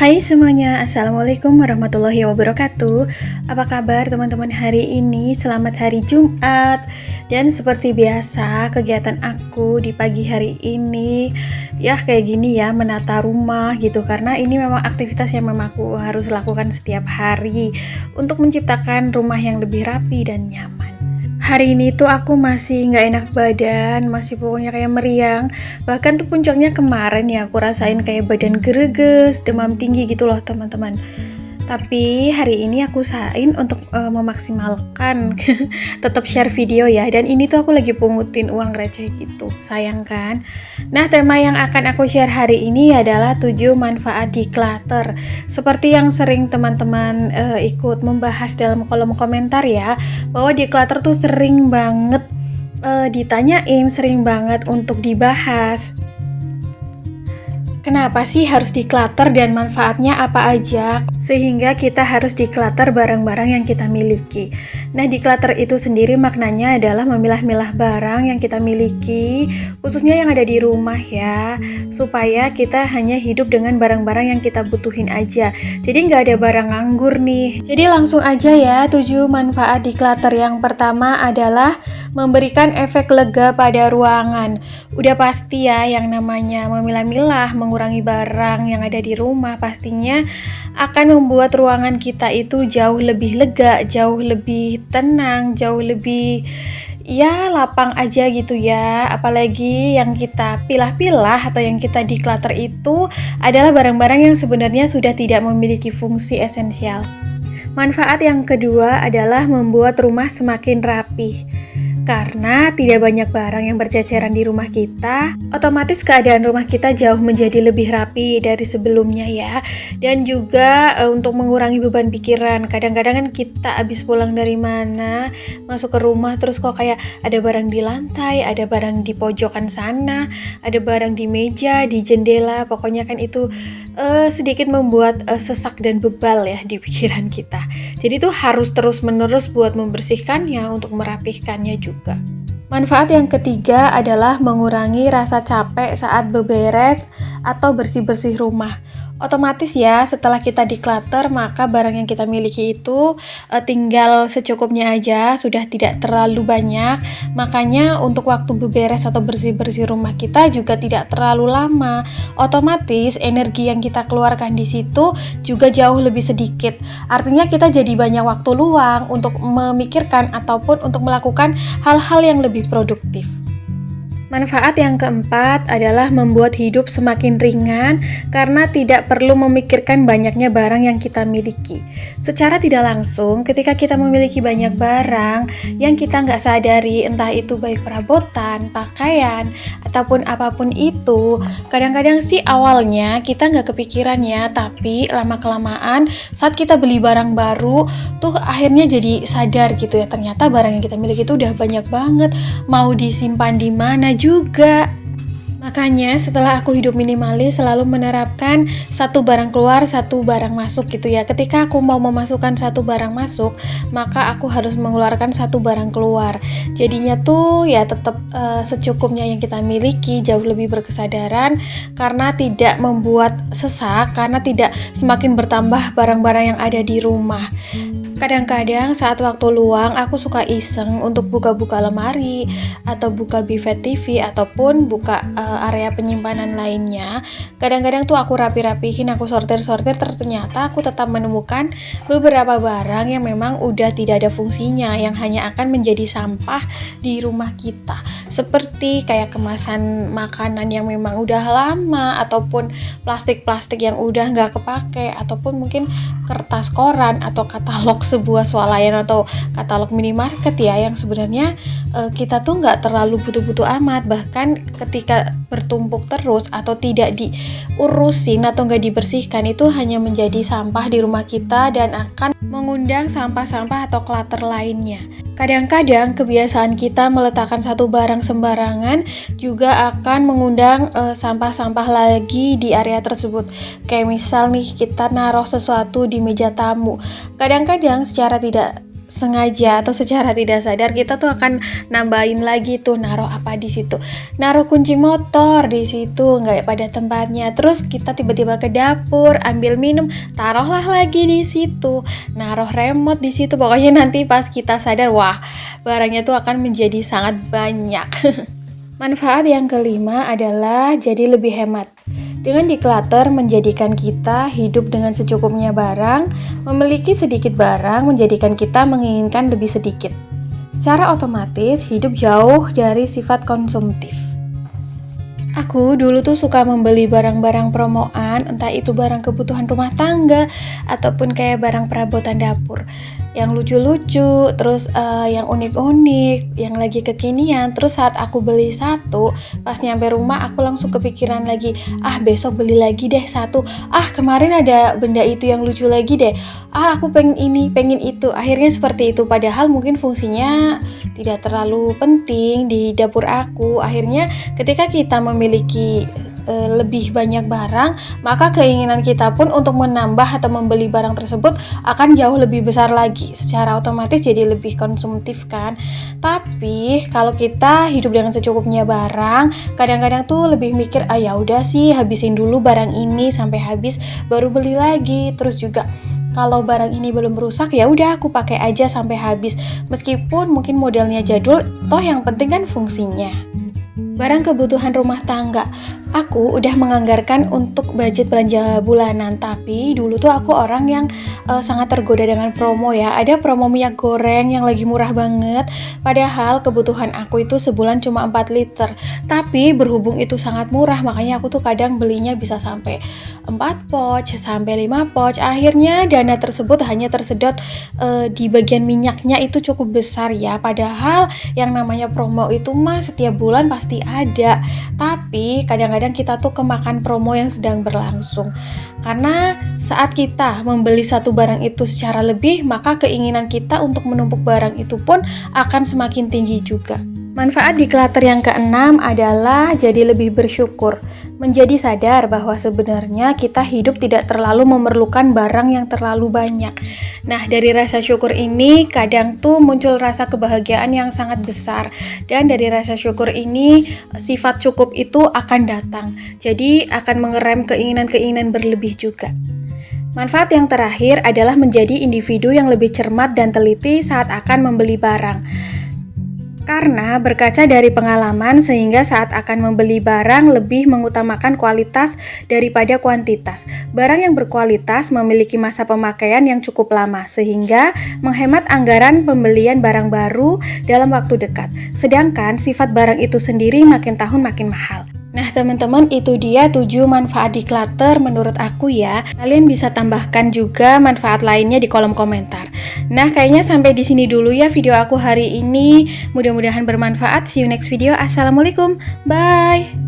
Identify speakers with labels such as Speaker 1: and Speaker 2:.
Speaker 1: Hai semuanya, Assalamualaikum warahmatullahi wabarakatuh. Apa kabar teman-teman hari ini? Selamat hari Jumat. Dan seperti biasa, kegiatan aku di pagi hari ini ya kayak gini ya, menata rumah gitu. Karena ini memang aktivitas yang memang aku harus lakukan setiap hari untuk menciptakan rumah yang lebih rapi dan nyaman. Hari ini tuh aku masih nggak enak badan, masih pokoknya kayak meriang. Bahkan tuh puncaknya kemarin ya aku rasain kayak badan gereges, demam tinggi gitu loh teman-teman. Tapi hari ini aku usahain untuk memaksimalkan tetap share video ya. Dan ini tuh aku lagi pungutin uang receh gitu, sayang kan? Nah, tema yang akan aku share hari ini adalah 7 manfaat declutter. Seperti yang sering teman-teman ikut membahas dalam kolom komentar ya, bahwa declutter tuh sering banget ditanyain, sering banget untuk dibahas. Kenapa sih harus declutter dan manfaatnya apa aja? Sehingga kita harus declutter barang-barang yang kita miliki. Nah, declutter itu sendiri maknanya adalah memilah-milah barang yang kita miliki, khususnya yang ada di rumah ya, supaya kita hanya hidup dengan barang-barang yang kita butuhin aja. Jadi nggak ada barang nganggur nih. Jadi langsung aja ya, 7 manfaat declutter. Yang pertama adalah memberikan efek lega pada ruangan. Udah pasti ya, yang namanya memilah-milah, mengurangi barang yang ada di rumah pastinya akan membuat ruangan kita itu jauh lebih lega, jauh lebih tenang, jauh lebih ya lapang aja gitu ya. Apalagi yang kita pilah-pilah atau yang kita declutter itu adalah barang-barang yang sebenarnya sudah tidak memiliki fungsi esensial. Manfaat yang kedua adalah membuat rumah semakin rapi. Karena tidak banyak barang yang berceceran di rumah kita, otomatis keadaan rumah kita jauh menjadi lebih rapi dari sebelumnya ya. Dan juga untuk mengurangi beban pikiran. Kadang-kadang kan kita habis pulang dari mana, masuk ke rumah terus kok kayak ada barang di lantai, ada barang di pojokan sana, ada barang di meja, di jendela. Pokoknya kan itu sedikit membuat sesak dan bebal ya di pikiran kita. Jadi tuh harus terus-menerus buat membersihkannya, untuk merapihkannya juga. Manfaat yang ketiga adalah mengurangi rasa capek saat beberes atau bersih-bersih rumah. Otomatis ya, setelah kita declutter, maka barang yang kita miliki itu tinggal secukupnya aja, sudah tidak terlalu banyak. Makanya untuk waktu beberes atau bersih-bersih rumah kita juga tidak terlalu lama. Otomatis energi yang kita keluarkan di situ juga jauh lebih sedikit. Artinya kita jadi banyak waktu luang untuk memikirkan ataupun untuk melakukan hal-hal yang lebih produktif. Manfaat yang keempat adalah membuat hidup semakin ringan karena tidak perlu memikirkan banyaknya barang yang kita miliki. Secara tidak langsung, ketika kita memiliki banyak barang yang kita nggak sadari, entah itu baik perabotan, pakaian, ataupun apapun itu, kadang-kadang sih awalnya kita nggak kepikiran ya, tapi lama-kelamaan saat kita beli barang baru, tuh akhirnya jadi sadar gitu ya, ternyata barang yang kita miliki itu udah banyak banget, mau disimpan di mana juga. Makanya setelah aku hidup minimalis selalu menerapkan satu barang keluar, satu barang masuk gitu ya. Ketika aku mau memasukkan satu barang masuk, maka aku harus mengeluarkan satu barang keluar. Jadinya tuh ya tetap secukupnya yang kita miliki, jauh lebih berkesadaran karena tidak membuat sesak, karena tidak semakin bertambah barang-barang yang ada di rumah. Kadang-kadang saat waktu luang aku suka iseng untuk buka-buka lemari atau buka bivet TV ataupun buka area penyimpanan lainnya. Kadang-kadang tuh aku rapi-rapihin, aku sortir-sortir, ternyata aku tetap menemukan beberapa barang yang memang udah tidak ada fungsinya, yang hanya akan menjadi sampah di rumah kita. Seperti kayak kemasan makanan yang memang udah lama, ataupun plastik-plastik yang udah nggak kepake, ataupun mungkin kertas koran atau katalog sebuah swalayan atau katalog minimarket ya, yang sebenarnya kita tuh nggak terlalu butuh-butuh amat. Bahkan ketika bertumpuk terus atau tidak diurusin atau nggak dibersihkan, itu hanya menjadi sampah di rumah kita dan akan mengundang sampah-sampah atau clutter lainnya. Kadang-kadang kebiasaan kita meletakkan satu barang sembarangan juga akan mengundang sampah-sampah lagi di area tersebut. Kayak misal nih kita naruh sesuatu di meja tamu. Kadang-kadang secara tidak sengaja atau secara tidak sadar kita tuh akan nambahin lagi tuh, naruh apa di situ, naruh kunci motor di situ nggak pada tempatnya, terus kita tiba-tiba ke dapur ambil minum, taruhlah lagi di situ, naruh remote di situ. Pokoknya nanti pas kita sadar, wah, barangnya tuh akan menjadi sangat banyak. Manfaat yang kelima adalah jadi lebih hemat. Dengan declutter menjadikan kita hidup dengan secukupnya barang, memiliki sedikit barang menjadikan kita menginginkan lebih sedikit. Secara otomatis hidup jauh dari sifat konsumtif. Aku dulu tuh suka membeli barang-barang promoan, entah itu barang kebutuhan rumah tangga ataupun kayak barang perabotan dapur yang lucu-lucu, terus yang unik-unik, yang lagi kekinian. Terus saat aku beli satu, pas nyampe rumah aku langsung kepikiran lagi, besok beli lagi deh satu, kemarin ada benda itu yang lucu lagi deh, aku pengen ini, pengen itu. Akhirnya seperti itu, padahal mungkin fungsinya tidak terlalu penting di dapur aku. Akhirnya ketika kita memiliki lebih banyak barang, maka keinginan kita pun untuk menambah atau membeli barang tersebut akan jauh lebih besar lagi. Secara otomatis jadi lebih konsumtif kan. Tapi kalau kita hidup dengan secukupnya barang, kadang-kadang tuh lebih mikir, ya udah sih habisin dulu barang ini sampai habis baru beli lagi. Terus juga kalau barang ini belum rusak, ya udah aku pakai aja sampai habis. Meskipun mungkin modelnya jadul, toh yang penting kan fungsinya. Barang kebutuhan rumah tangga, aku udah menganggarkan untuk budget belanja bulanan. Tapi dulu tuh aku orang yang sangat tergoda dengan promo ya. Ada promo minyak goreng yang lagi murah banget, padahal kebutuhan aku itu sebulan cuma 4 liter. Tapi berhubung itu sangat murah, makanya aku tuh kadang belinya bisa sampai 4 pouch, sampai 5 pouch. Akhirnya dana tersebut hanya tersedot di bagian minyaknya itu cukup besar ya. Padahal yang namanya promo itu mah setiap bulan pasti ada. Tapi kadang-kadang kita tuh kemakan promo yang sedang berlangsung. Karena saat kita membeli satu barang itu secara lebih, maka keinginan kita untuk menumpuk barang itu pun akan semakin tinggi juga. Manfaat declutter yang keenam adalah jadi lebih bersyukur. Menjadi sadar bahwa sebenarnya kita hidup tidak terlalu memerlukan barang yang terlalu banyak. Nah, dari rasa syukur ini kadang tuh muncul rasa kebahagiaan yang sangat besar. Dan dari rasa syukur ini sifat cukup itu akan datang. Jadi akan mengerem keinginan-keinginan berlebih juga. Manfaat yang terakhir adalah menjadi individu yang lebih cermat dan teliti saat akan membeli barang. Karena berkaca dari pengalaman sehingga saat akan membeli barang lebih mengutamakan kualitas daripada kuantitas. Barang yang berkualitas memiliki masa pemakaian yang cukup lama sehingga menghemat anggaran pembelian barang baru dalam waktu dekat. Sedangkan sifat barang itu sendiri makin tahun makin mahal. Nah teman-teman, itu dia 7 manfaat declutter menurut aku ya. Kalian bisa tambahkan juga manfaat lainnya di kolom komentar. Nah kayaknya sampai di sini dulu ya video aku hari ini. Mudah-mudahan bermanfaat. See you next video. Assalamualaikum. Bye.